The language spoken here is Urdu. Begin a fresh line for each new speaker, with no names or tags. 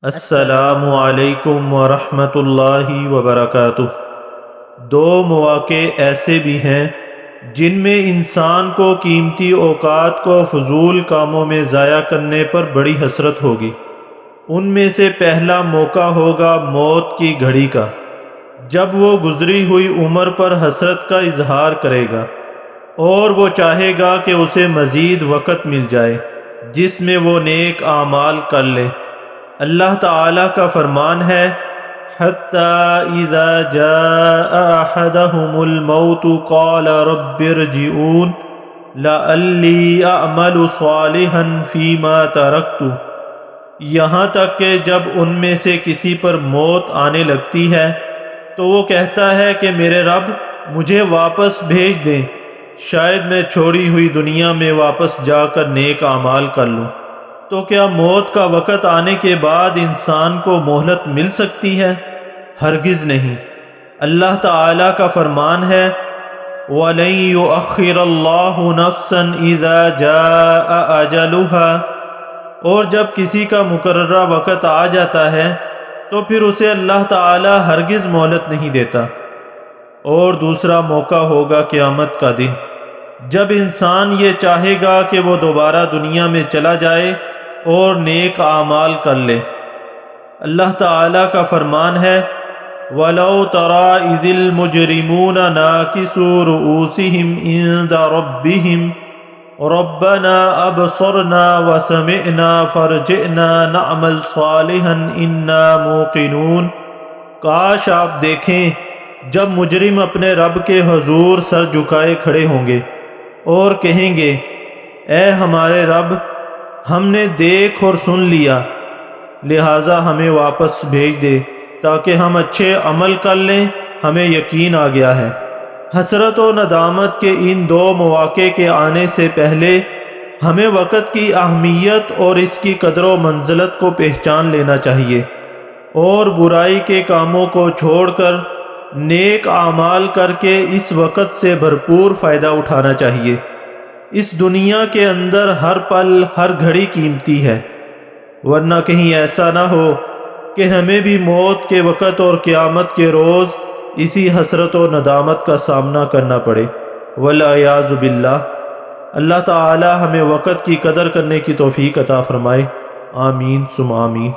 السلام علیکم ورحمۃ اللہ وبرکاتہ۔ دو مواقع ایسے بھی ہیں جن میں انسان کو قیمتی اوقات کو فضول کاموں میں ضائع کرنے پر بڑی حسرت ہوگی۔ ان میں سے پہلا موقع ہوگا موت کی گھڑی کا، جب وہ گزری ہوئی عمر پر حسرت کا اظہار کرے گا اور وہ چاہے گا کہ اسے مزید وقت مل جائے جس میں وہ نیک اعمال کر لے۔ اللہ تعالیٰ کا فرمان ہے، حَتَّى إِذَا جَاءَ أَحَدَهُمُ الْمَوْتُ قَالَ رَبِّ ارْجِعُونِ لَعَلِّي أَعْمَلُ صَالِحًا فِيمَا تَرَكْتُ، یہاں تک کہ جب ان میں سے کسی پر موت آنے لگتی ہے تو وہ کہتا ہے کہ میرے رب مجھے واپس بھیج دیں، شاید میں چھوڑی ہوئی دنیا میں واپس جا کر نیک اعمال کر لوں۔ تو کیا موت کا وقت آنے کے بعد انسان کو مہلت مل سکتی ہے؟ ہرگز نہیں۔ اللہ تعالیٰ کا فرمان ہے، وَلَن يُؤَخِّرَ اللَّهُ نَفْسًا إِذَا جَاءَ أَجَلُهَا، اور جب کسی کا مقررہ وقت آ جاتا ہے تو پھر اسے اللہ تعالیٰ ہرگز مہلت نہیں دیتا۔ اور دوسرا موقع ہوگا قیامت کا دن، جب انسان یہ چاہے گا کہ وہ دوبارہ دنیا میں چلا جائے اور نیک اعمال کر لے۔ اللہ تعالیٰ کا فرمان ہے، وَلَوْ تَرَىٰ إِذِ الْمُجْرِمُونَ نَاكِسُو رُءُوسِهِمْ عِندَ رَبِّهِمْ رَبَّنَا أَبْصَرْنَا وَسَمِعْنَا فَارْجِعْنَا نَعْمَلْ صَالِحًا إِنَّا مُوقِنُونَ۔ کاش آپ دیکھیں جب مجرم اپنے رب کے حضور سر جھکائے کھڑے ہوں گے اور کہیں گے، اے ہمارے رب، ہم نے دیکھ اور سن لیا، لہٰذا ہمیں واپس بھیج دے تاکہ ہم اچھے عمل کر لیں، ہمیں یقین آ گیا ہے۔ حسرت و ندامت کے ان دو مواقع کے آنے سے پہلے ہمیں وقت کی اہمیت اور اس کی قدر و منزلت کو پہچان لینا چاہیے اور برائی کے کاموں کو چھوڑ کر نیک اعمال کر کے اس وقت سے بھرپور فائدہ اٹھانا چاہیے۔ اس دنیا کے اندر ہر پل ہر گھڑی قیمتی ہے، ورنہ کہیں ایسا نہ ہو کہ ہمیں بھی موت کے وقت اور قیامت کے روز اسی حسرت و ندامت کا سامنا کرنا پڑے، والعیاذ باللہ۔ اللہ تعالی ہمیں وقت کی قدر کرنے کی توفیق عطا فرمائے، آمین ثم آمین۔